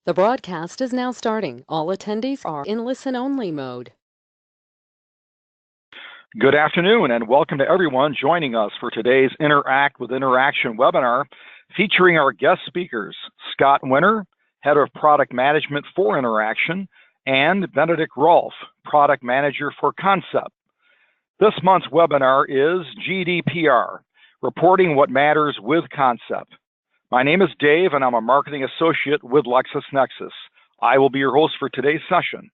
The broadcast is now starting. All attendees are in listen-only mode. Good afternoon and welcome to everyone joining us for today's Interact with Interaction webinar featuring our guest speakers, Scott Winter, Head of Product Management for Interaction, and Benedict Rolfe, Product Manager for CONCEP. This month's webinar is GDPR, Reporting What Matters with CONCEP. My name is Dave and I'm a Marketing Associate with LexisNexis. I will be your host for today's session.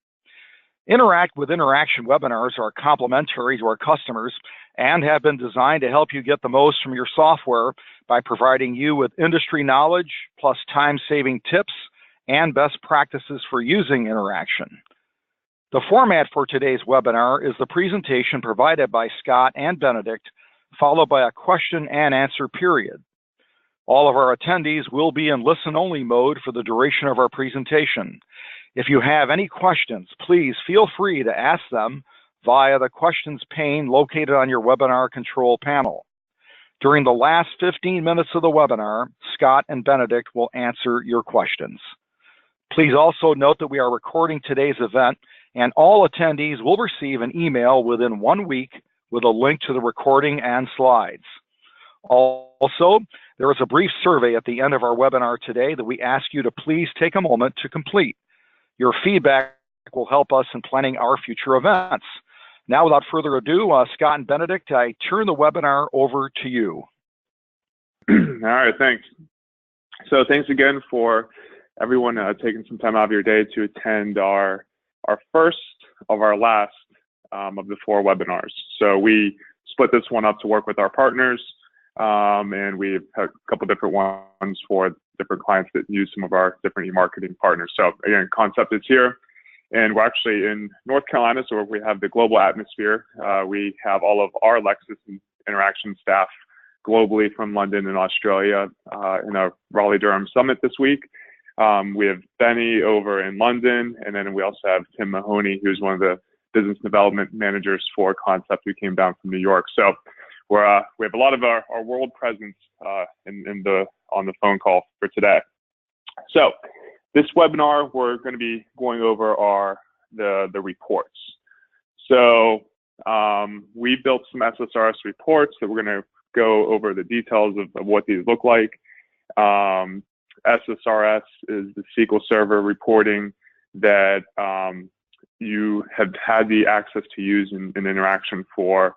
Interact with Interaction webinars are complementary to our customers and have been designed to help you get the most from your software by providing you with industry knowledge plus time-saving tips and best practices for using Interaction. The format for today's webinar is the presentation provided by Scott and Benedict, followed by a question and answer period. All of our attendees will be in listen-only mode for the duration of our presentation. If you have any questions, please feel free to ask them via the questions pane located on your webinar control panel. During the last 15 minutes of the webinar, Scott and Benedict will answer your questions. Please also note that we are recording today's event and all attendees will receive an email within 1 week with a link to the recording and slides. Also, there is a brief survey at the end of our webinar today that we ask you to please take a moment to complete. Your feedback will help us in planning our future events. Now, without further ado, Scott and Benedict, I turn the webinar over to you. All right, thanks. So thanks again for everyone taking some time out of your day to attend our first of our last of the 4 webinars. So we split this one up to work with our partners, and we've had a couple different ones for different clients that use some of our different e-marketing partners. So again, CONCEP is here, and we're actually in North Carolina, so we have the global atmosphere. We have all of our Lexis and Interaction staff globally from London and Australia in a Raleigh-Durham summit this week. We have Benny over in London, and then we also have Tim Mahoney, who's one of the business development managers for CONCEP, who came down from New York. So we have a lot of our world presence on the phone call for today. So this webinar, we're going to be going over the reports. So we built some SSRS reports that we're going to go over the details of what these look like. SSRS is the SQL Server reporting that you have had the access to use in Interaction for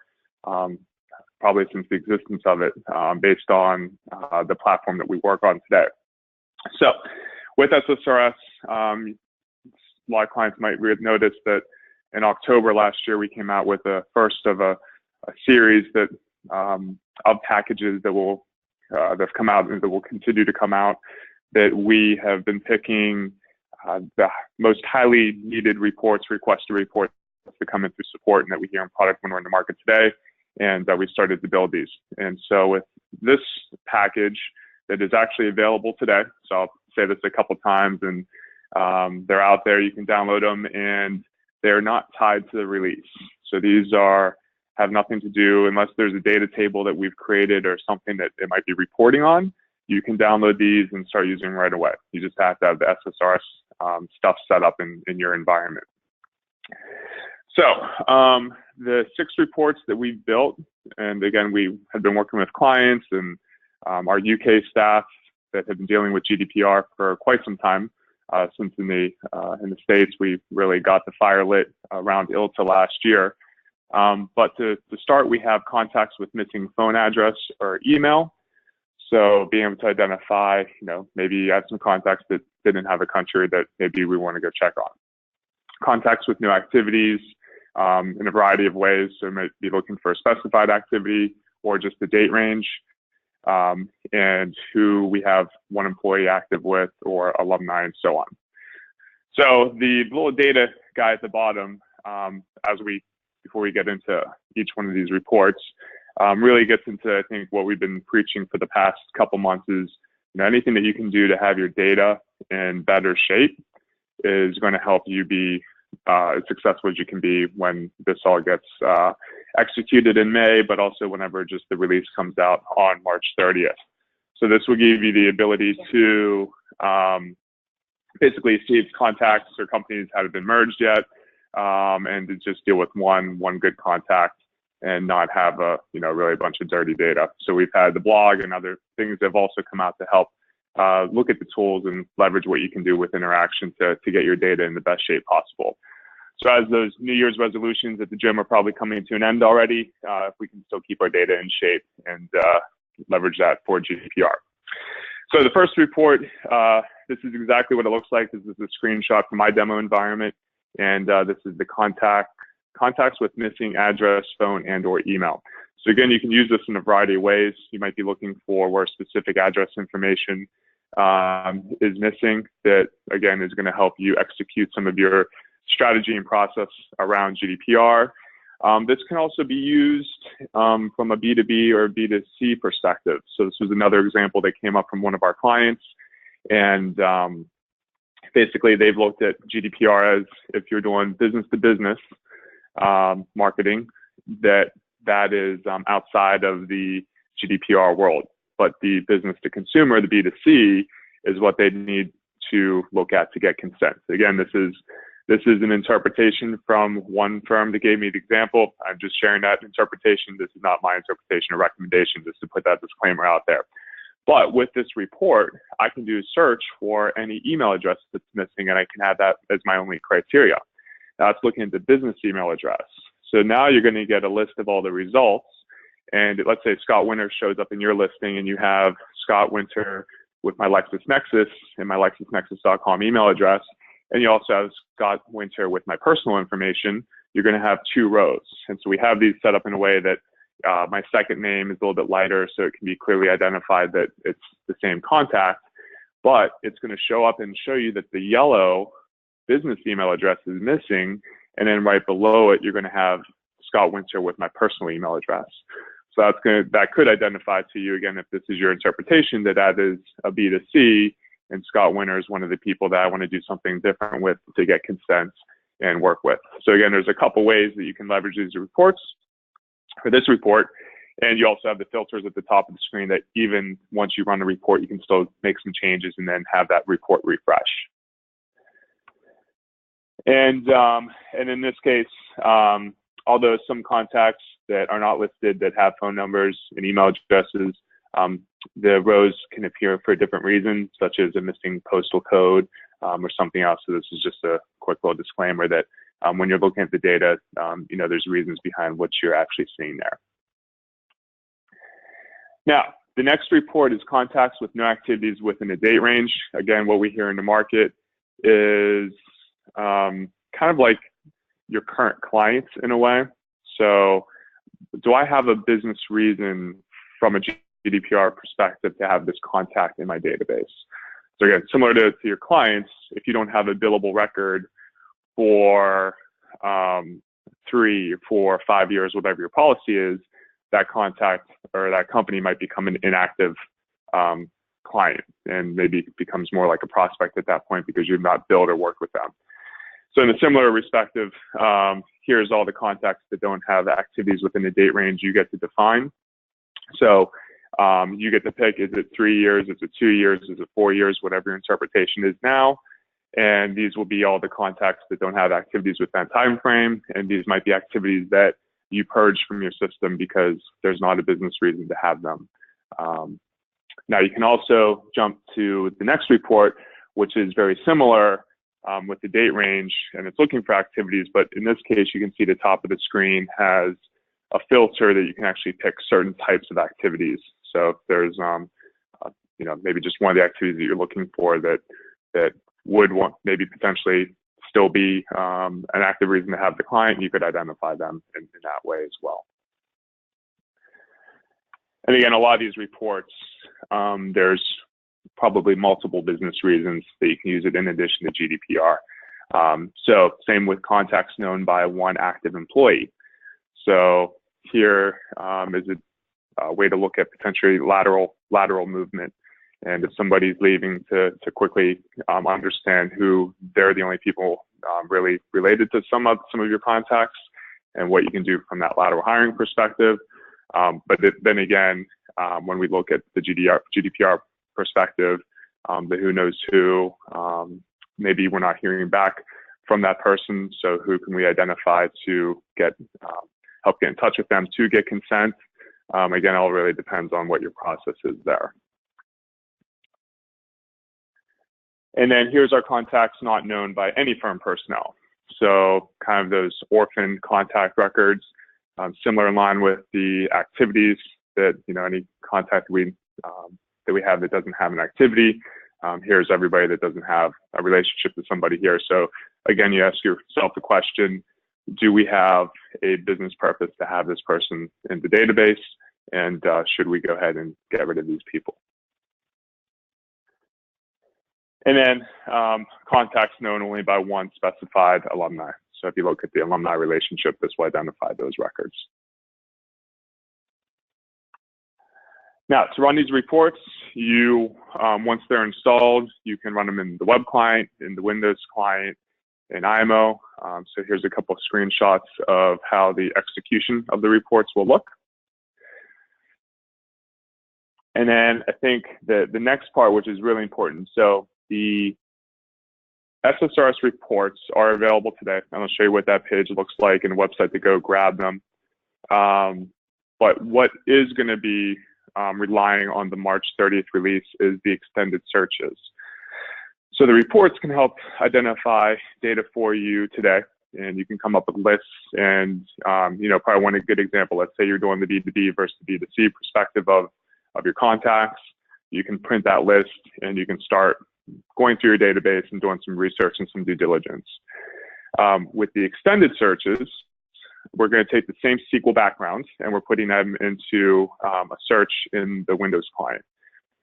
probably since the existence of it, based on the platform that we work on today. So with SSRS, a lot of clients might notice that in October last year, we came out with the first of a series that of packages that will that's come out and that will continue to come out, that we have been picking the most highly needed reports, requested reports to come in through support, and that we hear in product when we're in the market today. And we started to build these. And so with this package that is actually available today, so I'll say this a couple times, and they're out there, you can download them, and they're not tied to the release. So these have nothing to do, unless there's a data table that we've created or something that it might be reporting on, you can download these and start using right away. You just have to have the SSRS stuff set up in your environment. So the 6 reports that we've built, and again, we have been working with clients and our UK staff that have been dealing with GDPR for quite some time, since in the States, we really got the fire lit around ILTA last year. But to start, we have contacts with missing phone address or email. So being able to identify, maybe you have some contacts that didn't have a country that maybe we want to go check on. Contacts with new activities, in a variety of ways. So we might be looking for a specified activity or just the date range, and who we have one employee active with or alumni and so on. So the little data guy at the bottom, before we get into each one of these reports, really gets into, I think, what we've been preaching for the past couple months is, anything that you can do to have your data in better shape is going to help you be as successful as you can be when this all gets executed in May, but also whenever just the release comes out on March 30th. So this will give you the ability to basically see if contacts or companies haven't been merged yet, and to just deal with one good contact and not have really a bunch of dirty data. So we've had the blog and other things that have also come out to help look at the tools and leverage what you can do with interaction to get your data in the best shape possible. So as those New Year's resolutions at the gym are probably coming to an end already, if we can still keep our data in shape and leverage that for GDPR. So the first report, this is exactly what it looks like. This is a screenshot from my demo environment, and this is the contacts with missing address, phone, and/or email. So again, you can use this in a variety of ways. You might be looking for where specific address information is missing. That again is going to help you execute some of your strategy and process around GDPR. This can also be used from a B2B or B2C perspective. So this was another example that came up from one of our clients, and basically they've looked at GDPR as if you're doing business to business marketing, that is outside of the GDPR world, but the business to consumer, the B2C, is what they need to look at to get consent. Again, this is an interpretation from one firm that gave me the example. I'm just sharing that interpretation. This is not my interpretation or recommendation, just to put that disclaimer out there. But with this report, I can do a search for any email address that's missing, and I can have that as my only criteria. Now it's looking at the business email address. So now you're going to get a list of all the results. And let's say Scott Winter shows up in your listing, and you have Scott Winter with my LexisNexis and my LexisNexis.com email address. And you also have Scott Winter with my personal information. You're going to have two rows. And so we have these set up in a way that my second name is a little bit lighter, so it can be clearly identified that it's the same contact. But it's going to show up and show you that the yellow business email address is missing. And then right below it, you're going to have Scott Winter with my personal email address. So that could identify to you, again, if this is your interpretation, that is a B2C, and Scott Winter is one of the people that I want to do something different with to get consent and work with. So again, there's a couple ways that you can leverage these reports for this report. And you also have the filters at the top of the screen that even once you run the report, you can still make some changes and then have that report refresh. And in this case, although some contacts that are not listed that have phone numbers and email addresses, the rows can appear for different reasons, such as a missing postal code or something else. So this is just a quick little disclaimer that when you're looking at the data, there's reasons behind what you're actually seeing there. Now, the next report is contacts with no activities within a date range. Again, what we hear in the market is kind of like your current clients in a way. So do I have a business reason from a GDPR perspective to have this contact in my database? So again, similar to your clients, if you don't have a billable record for 3, 4, 5 years, whatever your policy is, that contact or that company might become an inactive client and maybe becomes more like a prospect at that point because you've not billed or worked with them. So in a similar respective, here's all the contacts that don't have activities within a date range you get to define. So you get to pick, is it 3 years, is it 2 years, is it 4 years, whatever your interpretation is now. And these will be all the contacts that don't have activities with that time frame. And these might be activities that you purge from your system because there's not a business reason to have them. Now you can also jump to the next report, which is very similar with the date range, and it's looking for activities, but in this case, you can see the top of the screen has a filter that you can actually pick certain types of activities. So if there's, maybe just one of the activities that you're looking for that would want maybe potentially still be an active reason to have the client, you could identify them in that way as well. And again, a lot of these reports, there's probably multiple business reasons that you can use it in addition to GDPR. So same with contacts known by one active employee. So here is a way to look at potentially lateral movement. And if somebody's leaving, to quickly understand who they're the only people really related to some of your contacts and what you can do from that lateral hiring perspective. But then again, when we look at the GDPR perspective, the who knows who, maybe we're not hearing back from that person. So who can we identify to help get in touch with them to get consent? Again, it all really depends on what your process is there. And then here's our contacts not known by any firm personnel. So kind of those orphan contact records, similar in line with the activities that, any contact that we have that doesn't have an activity. Here's everybody that doesn't have a relationship with somebody here. So again, you ask yourself the question, do we have a business purpose to have this person in the database? And should we go ahead and get rid of these people? And then contacts known only by one specified alumni. So if you look at the alumni relationship, this will identify those records. Now, to run these reports, once they're installed, you can run them in the web client, in the Windows client, in IMO. So here's a couple of screenshots of how the execution of the reports will look. And then I think the next part, which is really important. So the SSRS reports are available today. And I'll show you what that page looks like and a website to go grab them. But what is going to be relying on the March 30th release is the extended searches. So the reports can help identify data for you today, and you can come up with lists. And probably one good example. Let's say you're doing the B2B versus the B2C perspective of your contacts. You can print that list, and you can start going through your database and doing some research and some due diligence. With the extended searches, we're going to take the same SQL backgrounds and we're putting them into a search in the Windows client.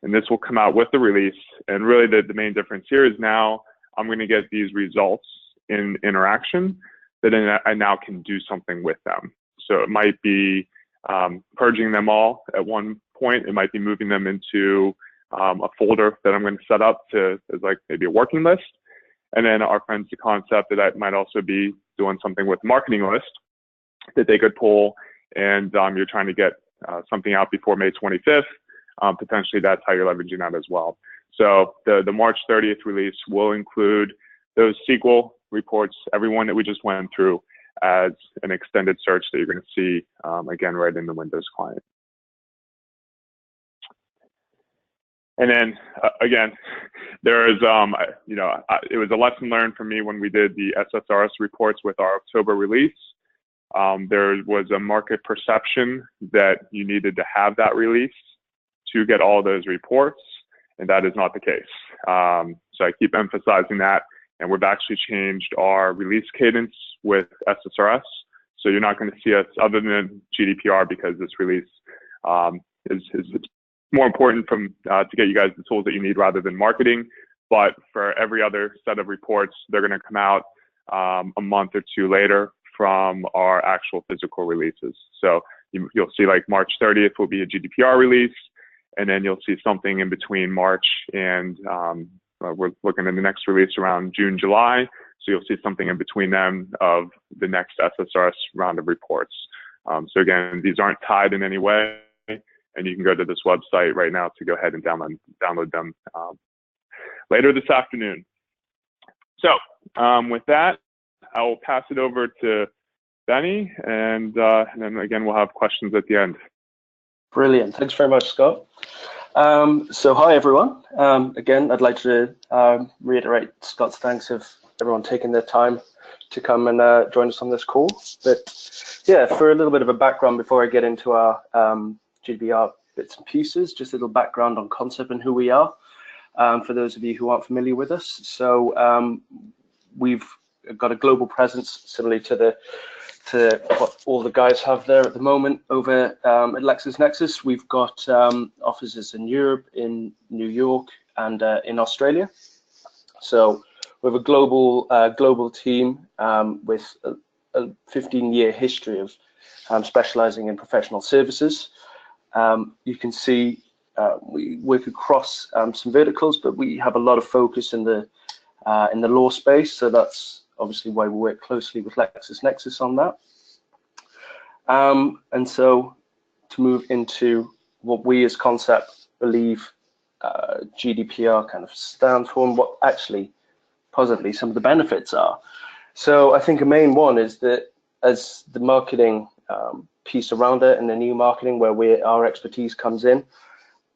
And this will come out with the release. And really the main difference here is now I'm going to get these results in interaction that I now can do something with them. So it might be purging them all at one point. It might be moving them into a folder that I'm going to set up as like maybe a working list. And then our friends to Concept, that might also be doing something with marketing list that they could pull, and you're trying to get something out before May 25th. Potentially that's how you're leveraging that as well. So the March 30th release will include those SQL reports, everyone that we just went through, as an extended search that you're going to see, again, right in the Windows client. And then again, there is, it was a lesson learned for me when we did the SSRS reports with our October release. There was a market perception that you needed to have that release to get all those reports, and that is not the case. So I keep emphasizing that, and we've actually changed our release cadence with SSRS. So you're not going to see us, other than GDPR, because this release is more important to get you guys the tools that you need rather than marketing. But for every other set of reports, they're going to come out a month or two later from our actual physical releases. So you'll see like March 30th will be a GDPR release, and then you'll see something in between March and we're looking at the next release around June, July. So you'll see something in between them of the next SSRS round of reports. So again, these aren't tied in any way, and you can go to this website right now to go ahead and download them later this afternoon. So with that, I will pass it over to Benny, and then again, we'll have questions at the end. Brilliant. Thanks very much, Scott. So hi, everyone. Again, I'd like to reiterate Scott's thanks of everyone taking their time to come and join us on this call. But yeah, for a little bit of a background before I get into our GDPR bits and pieces, just a little background on CONCEP and who we are, for those of you who aren't familiar with us. So we've got a global presence similarly to what all the guys have there at the moment over at LexisNexis. We've got offices in Europe, in New York, and in Australia. So we have a global team with a 15-year history of specializing in professional services. You can see we work across some verticals, but we have a lot of focus in the law space. So that's obviously why we work closely with LexisNexis on that. And so to move into what we as CONCEP believe GDPR kind of stands for, and what actually positively some of the benefits are. So I think a main one is that as the marketing piece around it and the new marketing where our expertise comes in,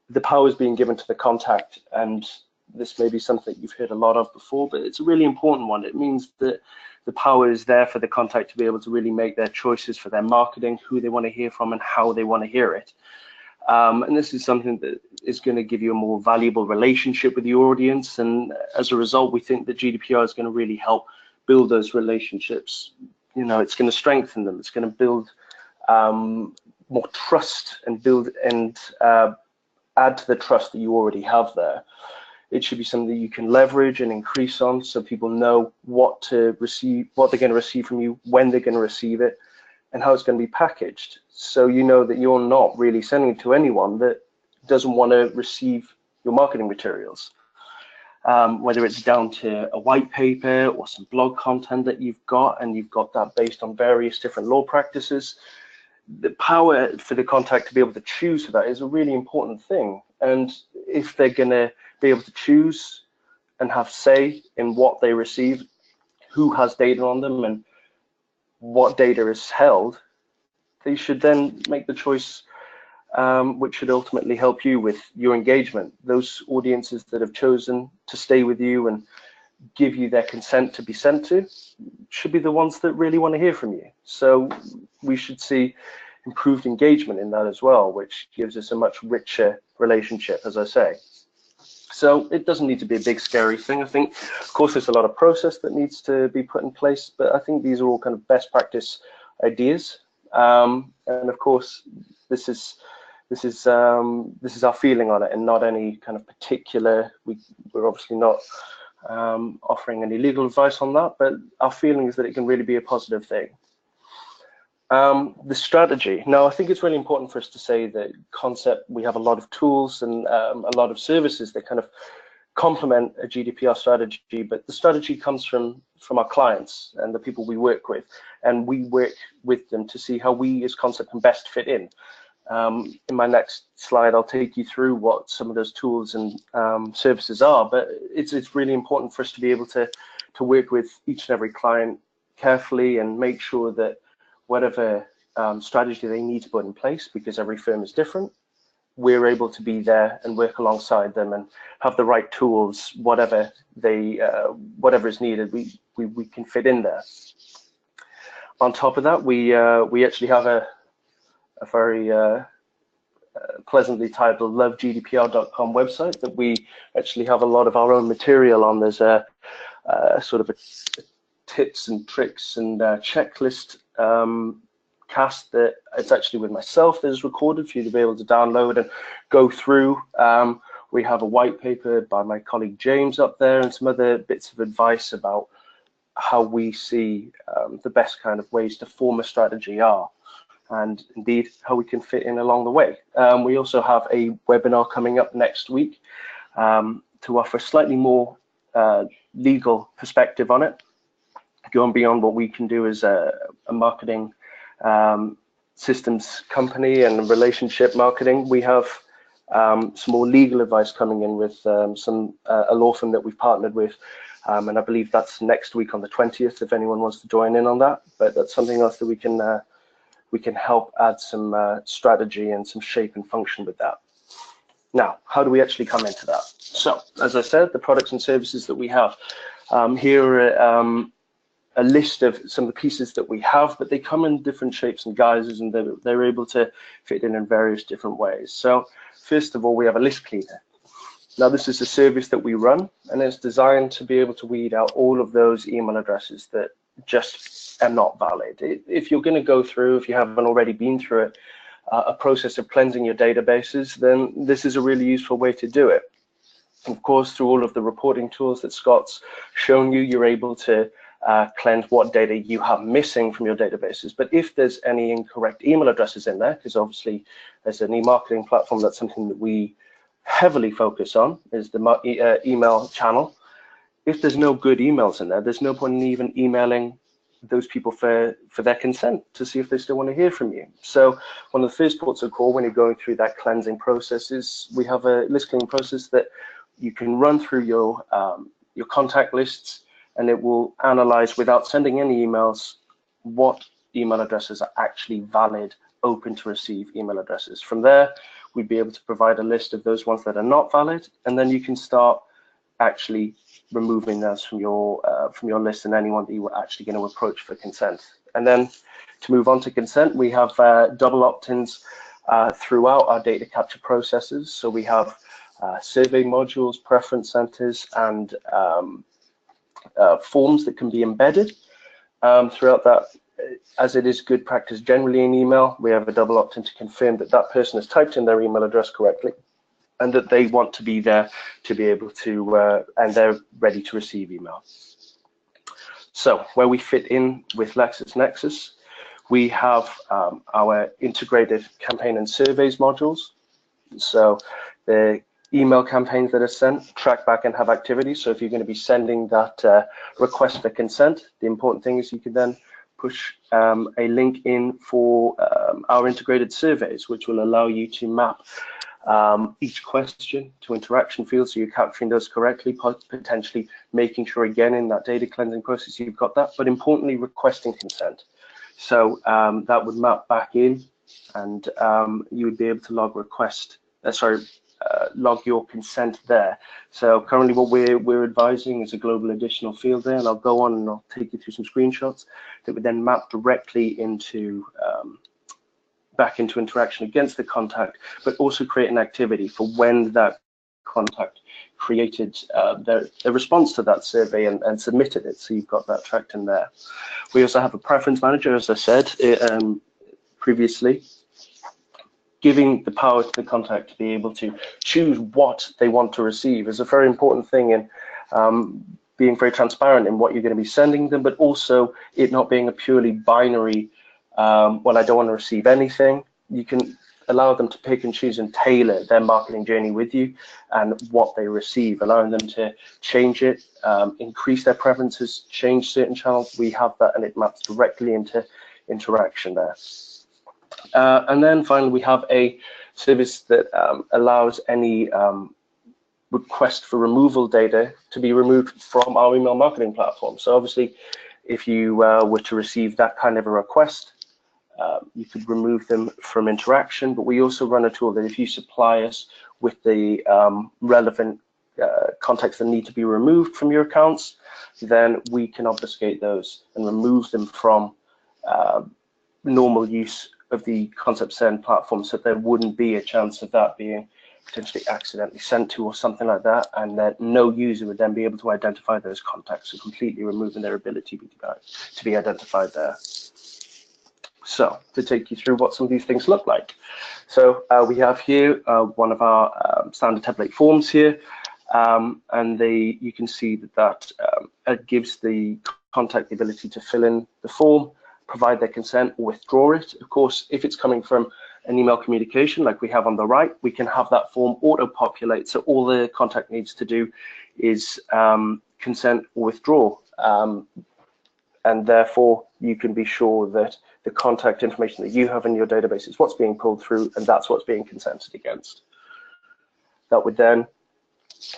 the power is being given to the contact. And this may be something you've heard a lot of before, but it's a really important one. It means that the power is there for the contact to be able to really make their choices for their marketing, who they want to hear from and how they want to hear it. And this is something that is going to give you a more valuable relationship with your audience. And as a result, we think that GDPR is going to really help build those relationships. You know, it's going to strengthen them. It's going to build more trust and build and add to the trust that you already have there. It should be something that you can leverage and increase on, so people know what to receive, what they're going to receive from you, when they're going to receive it, and how it's going to be packaged. So you know that you're not really sending it to anyone that doesn't want to receive your marketing materials. Whether it's down to a white paper or some blog content that you've got, and you've got that based on various different law practices, the power for the contact to be able to choose for that is a really important thing. And if they're going to be able to choose and have say in what they receive, who has data on them and what data is held, they should then make the choice which should ultimately help you with your engagement. Those audiences that have chosen to stay with you and give you their consent to be sent to should be the ones that really want to hear from you. So we should see improved engagement in that as well, which gives us a much richer relationship, as I say. So it doesn't need to be a big scary thing. I think, of course, there's a lot of process that needs to be put in place, but I think these are all kind of best practice ideas. And of course, this is our feeling on it, and not any kind of particular. We're obviously not offering any legal advice on that, but our feeling is that it can really be a positive thing. The strategy. Now, I think it's really important for us to say that CONCEP, we have a lot of tools and a lot of services that kind of complement a GDPR strategy, but the strategy comes from our clients and the people we work with, and we work with them to see how we as CONCEP can best fit in. In my next slide, I'll take you through what some of those tools and services are, but it's really important for us to be able to work with each and every client carefully and make sure that whatever strategy they need to put in place, because every firm is different, we're able to be there and work alongside them and have the right tools, whatever is needed, we can fit in there. On top of that, we actually have a very pleasantly titled lovegdpr.com website that we actually have a lot of our own material on. There's a sort of a tips and tricks and checklist cast that it's actually with myself that is recorded for you to be able to download and go through. We have a white paper by my colleague James up there and some other bits of advice about how we see the best kind of ways to form a strategy are, and indeed how we can fit in along the way. We also have a webinar coming up next week to offer slightly more legal perspective on it, going beyond what we can do as a marketing systems company and relationship marketing. We have some more legal advice coming in with a law firm that we've partnered with, and I believe that's next week on the 20th if anyone wants to join in on that. But that's something else that we can help add some strategy and some shape and function with that. Now, how do we actually come into that? So, as I said, the products and services that we have here are a list of some of the pieces that we have, but they come in different shapes and guises, and they're able to fit in various different ways. So, first of all, we have a list cleaner. Now, this is a service that we run, and it's designed to be able to weed out all of those email addresses that just are not valid. If you're going to go through, if you haven't already been through a process of cleansing your databases, then this is a really useful way to do it. Of course, through all of the reporting tools that Scott's shown you, you're able to cleanse what data you have missing from your databases. But if there's any incorrect email addresses in there, because obviously as an e-marketing platform, that's something that we heavily focus on, is the email channel. If there's no good emails in there, there's no point in even emailing those people for their consent to see if they still want to hear from you. So one of the first ports of call when you're going through that cleansing process is we have a list cleaning process that you can run through your contact lists and it will analyze, without sending any emails, what email addresses are actually valid, open to receive email addresses. From there, we'd be able to provide a list of those ones that are not valid, and then you can start actually removing those from your list and anyone that you were actually going to approach for consent. And then to move on to consent, we have double opt-ins throughout our data capture processes. So we have survey modules, preference centers, and forms that can be embedded throughout that. As it is good practice generally in email, we have a double opt-in to confirm that that person has typed in their email address correctly and that they want to be there to be able to, and they're ready to receive email. So where we fit in with LexisNexis, we have our integrated campaign and surveys modules. So the email campaigns that are sent track back and have activity. So if you're going to be sending that request for consent, the important thing is you can then push a link in for our integrated surveys, which will allow you to map each question to interaction fields, so you're capturing those correctly, potentially making sure again in that data cleansing process you've got that, but importantly requesting consent. So that would map back in, and you would be able to log your consent there. So currently what we're advising is a global additional field there, and I'll go on and I'll take you through some screenshots that would then map directly into back into interaction against the contact, but also create an activity for when that contact created the response to that survey and submitted it. So you've got that tracked in there. We also have a preference manager, as I said previously, giving the power to the contact to be able to choose what they want to receive is a very important thing in being very transparent in what you're going to be sending them, but also it not being a purely binary, well, I don't want to receive anything. You can allow them to pick and choose and tailor their marketing journey with you and what they receive, allowing them to change it, increase their preferences, change certain channels. We have that, and it maps directly into interaction there. And then finally, we have a service that allows any request for removal data to be removed from our email marketing platform. So obviously, if you were to receive that kind of a request, you could remove them from interaction, but we also run a tool that if you supply us with the relevant contacts that need to be removed from your accounts, then we can obfuscate those and remove them from normal use of the CONCEP Send platform, so there wouldn't be a chance of that being potentially accidentally sent to or something like that, and that no user would then be able to identify those contacts, so completely removing their ability to be identified there. So to take you through what some of these things look like. So we have here one of our standard template forms here, and you can see that it gives the contact the ability to fill in the form, provide their consent, or withdraw it. Of course, if it's coming from an email communication like we have on the right, we can have that form auto-populate, so all the contact needs to do is consent or withdraw, and therefore you can be sure that the contact information that you have in your database is what's being pulled through, and that's what's being consented against. That would then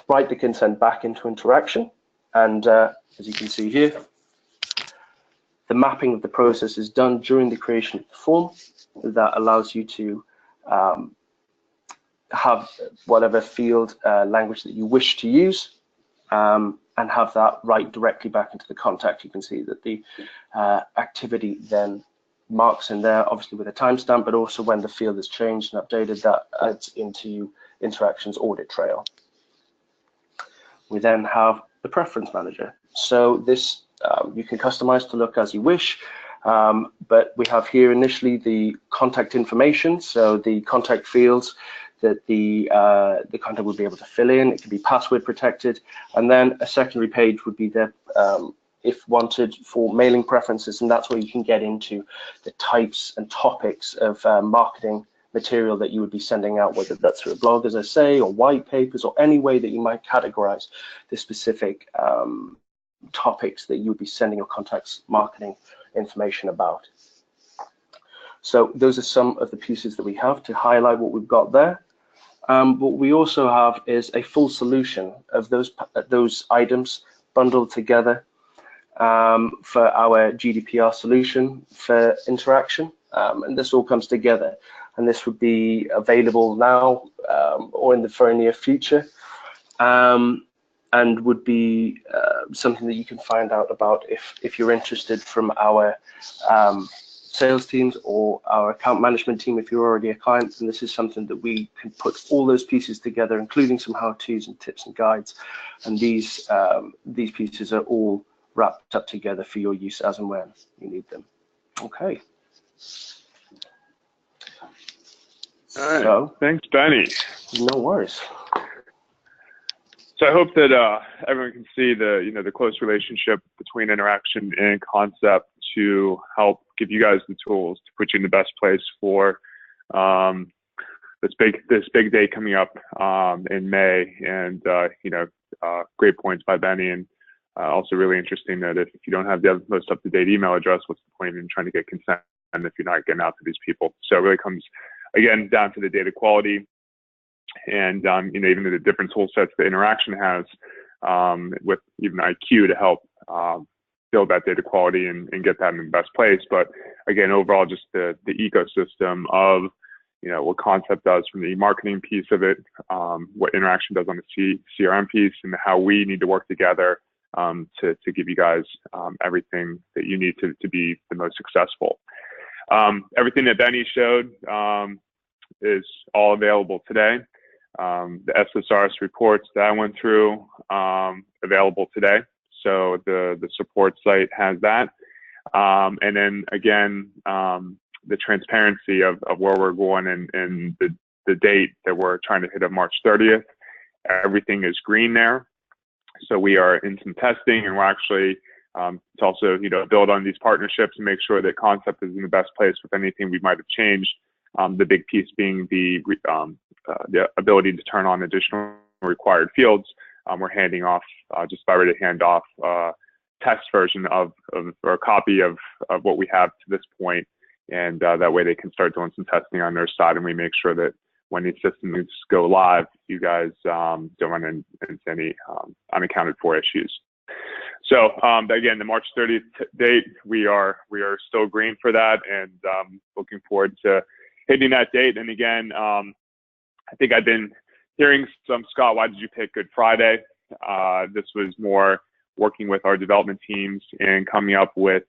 write the consent back into interaction, and as you can see here, the mapping of the process is done during the creation of the form. That allows you to have whatever field language that you wish to use, and have that write directly back into the contact. You can see that the activity then marks in there, obviously with a timestamp, but also when the field is changed and updated, that adds into Interactions audit trail. We then have the preference manager. So this you can customize to look as you wish, but we have here initially the contact information, so the contact fields that the contact would be able to fill in. It can be password protected, and then a secondary page would be there if wanted for mailing preferences, and that's where you can get into the types and topics of marketing material that you would be sending out, whether that's through a blog, as I say, or white papers, or any way that you might categorize the specific topics that you would be sending your contacts marketing information about. So those are some of the pieces that we have to highlight what we've got there. What we also have is a full solution of those items bundled together for our GDPR solution for interaction. And this all comes together. And this would be available now or in the very near future, and would be something that you can find out about if you're interested from our sales teams or our account management team if you're already a client. And this is something that we can put all those pieces together, including some how-tos and tips and guides. And these pieces are all wrapped up together for your use as and when you need them. Okay. All right. So, thanks, Benny. No worries. So I hope that everyone can see the close relationship between interaction and concept to help give you guys the tools to put you in the best place for this big day coming up in May. And great points by Benny, and also really interesting that if you don't have the most up-to-date email address, what's the point in trying to get consent if you're not getting out to these people? So it really comes again down to the data quality. And even the different tool sets that interaction has with even IQ to help build that data quality and get that in the best place. But again, overall, just the ecosystem of what Concept does from the marketing piece of it, what interaction does on the CRM piece, and how we need to work together to give you guys everything that you need to be the most successful. Everything that Benny showed is all available today. The SSRS reports that I went through, available today. So the support site has that. And then again, the transparency of where we're going and the date that we're trying to hit of March 30th. Everything is green there. So we are in some testing, and we're actually to also build on these partnerships and make sure that Concept is in the best place with anything we might have changed. The big piece being the ability to turn on additional required fields. We're handing off, just about ready to hand off test version or a copy of what we have to this point. And that way they can start doing some testing on their side, and we make sure that when these systems go live, you guys don't run into any unaccounted for issues. So again, the March 30th date, we are still green for that, and looking forward to hitting that date. And again, I think I've been hearing some, Scott, why did you pick Good Friday? This was more working with our development teams and coming up with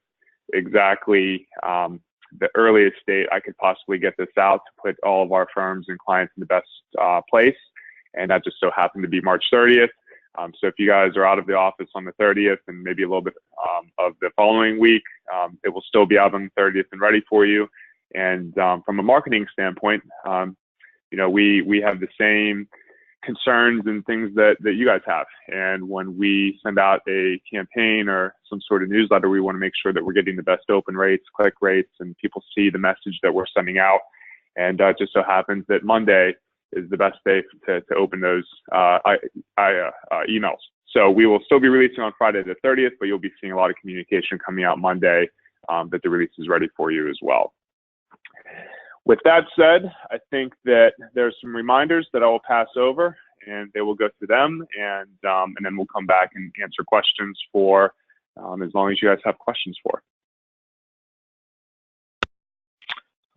exactly the earliest date I could possibly get this out to put all of our firms and clients in the best place. And that just so happened to be March 30th. So if you guys are out of the office on the 30th and maybe a little bit of the following week, it will still be out on the 30th and ready for you. And from a marketing standpoint, we have the same concerns and things that you guys have. And when we send out a campaign or some sort of newsletter, we want to make sure that we're getting the best open rates, click rates, and people see the message that we're sending out. And it just so happens that Monday is the best day to open those emails. So we will still be releasing on Friday the 30th, but you'll be seeing a lot of communication coming out Monday that the release is ready for you as well. With that said, I think that there's some reminders that I will pass over, and they will go through them, and then we'll come back and answer questions for as long as you guys have questions for.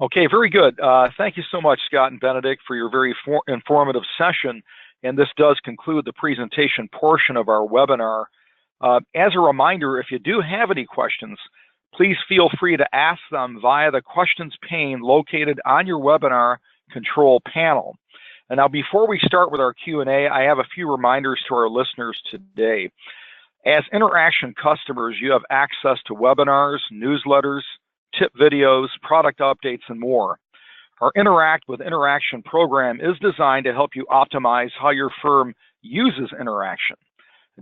Okay, very good. Thank you so much, Scott and Benedict, for your very informative session. And this does conclude the presentation portion of our webinar. As a reminder, if you do have any questions, please feel free to ask them via the questions pane located on your webinar control panel. And now, before we start with our Q&A, I have a few reminders to our listeners today. As Interaction customers, you have access to webinars, newsletters, tip videos, product updates, and more. Our Interact with Interaction program is designed to help you optimize how your firm uses Interaction.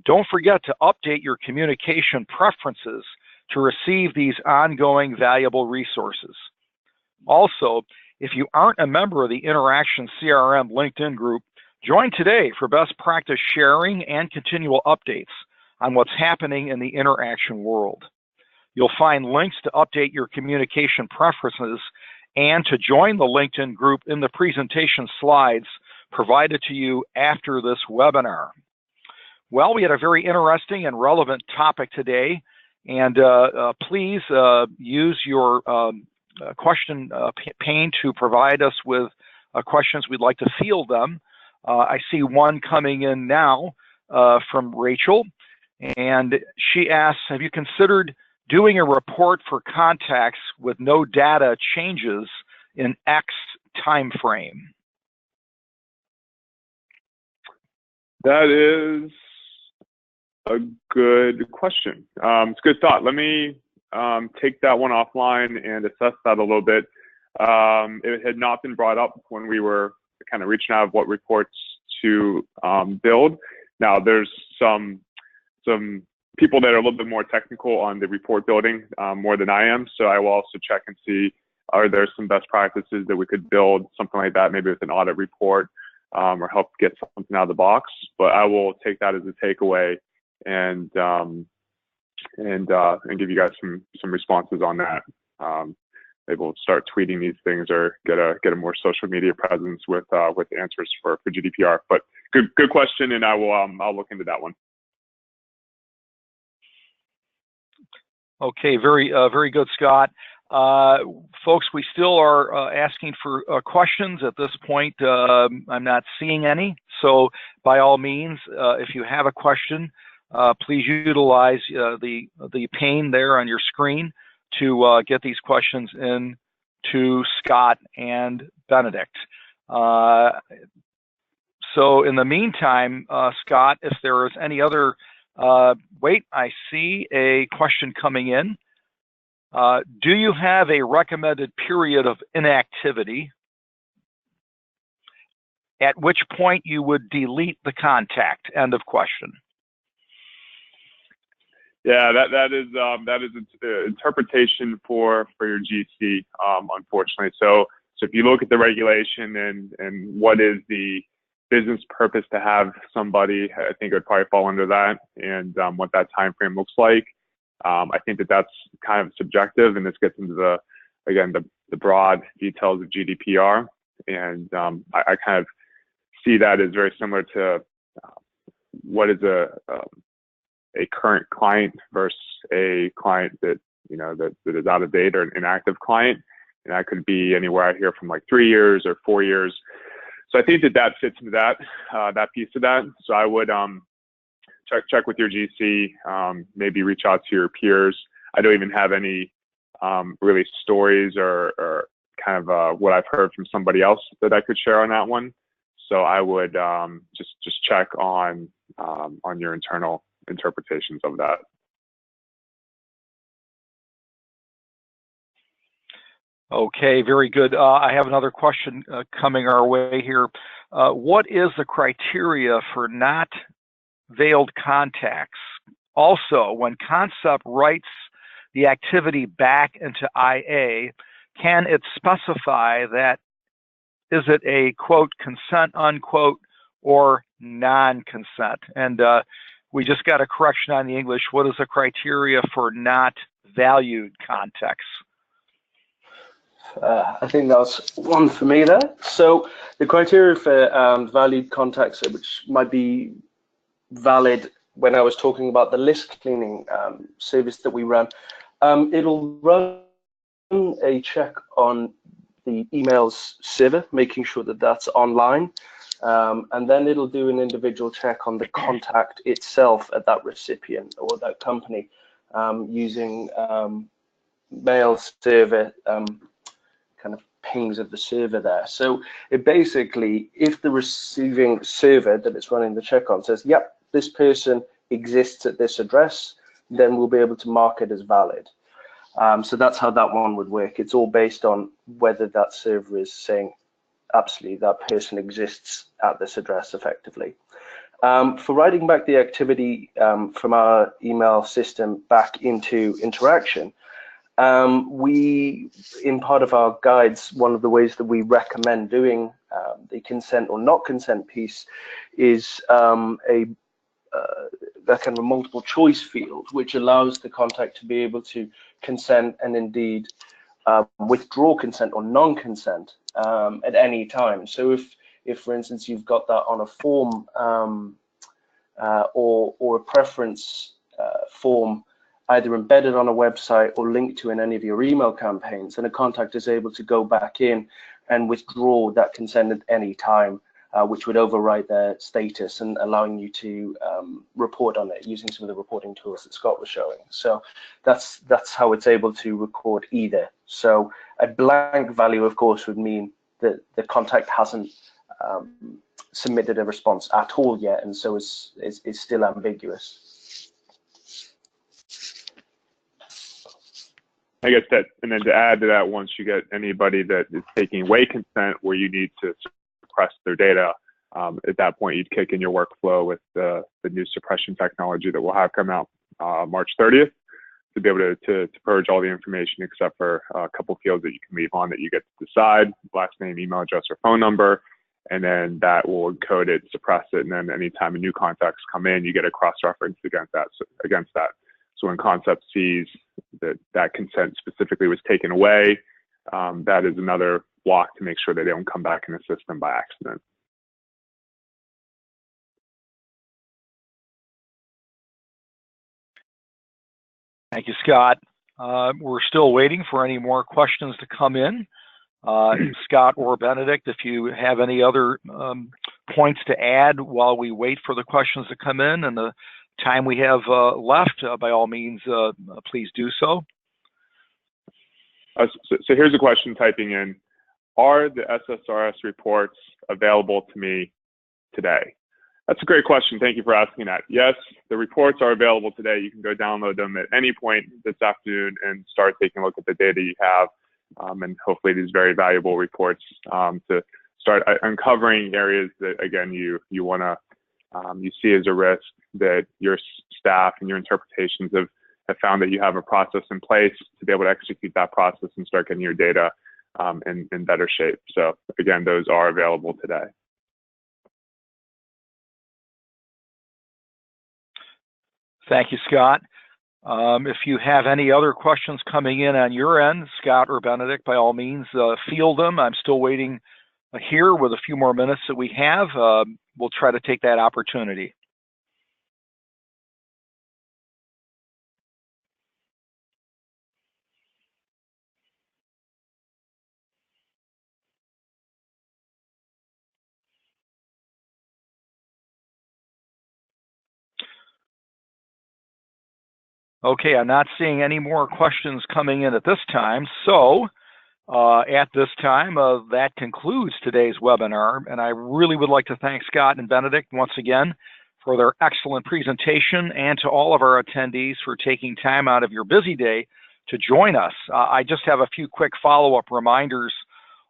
Don't forget to update your communication preferences to receive these ongoing valuable resources. Also, if you aren't a member of the Interaction CRM LinkedIn group, join today for best practice sharing and continual updates on what's happening in the Interaction world. You'll find links to update your communication preferences and to join the LinkedIn group in the presentation slides provided to you after this webinar. Well, we had a very interesting and relevant topic today, And please use your question pane to provide us with questions. We'd like to field them. I see one coming in now from Rachel, and she asks, have you considered doing a report for contacts with no data changes in X time frame? That is a good question. It's a good thought. Let me take that one offline and assess that a little bit. It had not been brought up when we were kind of reaching out of what reports to build. Now, there's some people that are a little bit more technical on the report building more than I am. So I will also check and see, are there some best practices that we could build something like that, maybe with an audit report or help get something out of the box. But I will take that as a takeaway and give you guys some responses on that. Maybe we'll start tweeting these things or get a more social media presence with answers for GDPR. But good question, and I'll look into that one. Okay, very good, Scott. Folks, we still are asking for questions at this point. I'm not seeing any, so by all means, if you have a question, please utilize the pane there on your screen to get these questions in to Scott and Benedict. So in the meantime, Scott, if there is any other, wait, I see a question coming in. Do you have a recommended period of inactivity at which point you would delete the contact? End of question. Yeah, that is interpretation for your GC, unfortunately. So if you look at the regulation and what is the business purpose to have somebody, I think it would probably fall under that, and what that time frame looks like. I think that's kind of subjective, and this gets into the broad details of GDPR, and I kind of see that as very similar to what is a current client versus a client that that is out of date or an inactive client, and that could be anywhere here from like 3 years or 4 years. So I think that fits into that piece of that. So I would check with your GC, maybe reach out to your peers. I don't even have any really stories or kind of what I've heard from somebody else that I could share on that one. So I would just check on your internal interpretations of that. Okay, very good. I have another question coming our way here. What is the criteria for not veiled contacts? Also, when CONCEP writes the activity back into IA, can it specify that is it a quote consent unquote or non-consent? And we just got a correction on the English. What is the criteria for not valued contacts? I think that's one for me there. So the criteria for valued contacts, which might be valid when I was talking about the list cleaning service that we run, it'll run a check on the emails server, making sure that that's online, and then it'll do an individual check on the contact itself at that recipient or that company using mail server kind of pings of the server there. So it basically, if the receiving server that it's running the check on says, yep, this person exists at this address, then we'll be able to mark it as valid. So that's how that one would work. It's all based on whether that server is saying, absolutely, that person exists at this address effectively. For writing back the activity from our email system back into interaction, we, in part of our guides, one of the ways that we recommend doing the consent or not consent piece is that kind of a multiple choice field, which allows the contact to be able to consent and indeed withdraw consent or non-consent at any time. So if for instance you've got that on a form or a preference form, either embedded on a website or linked to in any of your email campaigns, and a contact is able to go back in and withdraw that consent at any time, which would override their status and allowing you to report on it using some of the reporting tools that Scott was showing. So that's how it's able to record either. So a blank value, of course, would mean that the contact hasn't submitted a response at all yet, and so is still ambiguous. I guess that, and then to add to that, once you get anybody that is taking away consent where you need to suppress their data, at that point you'd kick in your workflow with the new suppression technology that we'll have come out March 30th to be able to purge all the information except for a couple fields that you can leave on that you get to decide: last name, email address, or phone number. And then that will encode it, suppress it, and then anytime a new contacts come in, you get a cross-reference against that. So when CONCEP sees that consent specifically was taken away, that is another block to make sure that they don't come back in the system by accident. Thank you, Scott. We're still waiting for any more questions to come in. Scott or Benedict, if you have any other points to add while we wait for the questions to come in and the time we have left, by all means, please do so. So here's a question typing in: are the SSRS reports available to me today? That's a great question. Thank you for asking that. Yes, the reports are available today. You can go download them at any point this afternoon and start taking a look at the data you have. And hopefully these very valuable reports to start uncovering areas that, again, you want to, you see as a risk, that your staff and your interpretations have found that you have a process in place to be able to execute that process and start getting your data in better shape. So again, those are available today. Thank you, Scott. If you have any other questions coming in on your end, Scott or Benedict, by all means, field them. I'm still waiting here with a few more minutes that we have. We'll try to take that opportunity. Okay, I'm not seeing any more questions coming in at this time. So at this time, that concludes today's webinar. And I really would like to thank Scott and Benedict once again for their excellent presentation, and to all of our attendees for taking time out of your busy day to join us. I just have a few quick follow-up reminders.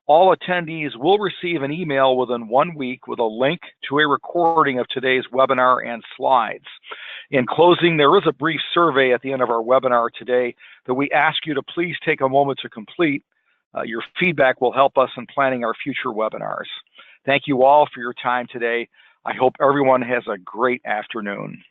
All attendees will receive an email within 1 week with a link to a recording of today's webinar and slides. In closing, there is a brief survey at the end of our webinar today that we ask you to please take a moment to complete. Your feedback will help us in planning our future webinars. Thank you all for your time today. I hope everyone has a great afternoon.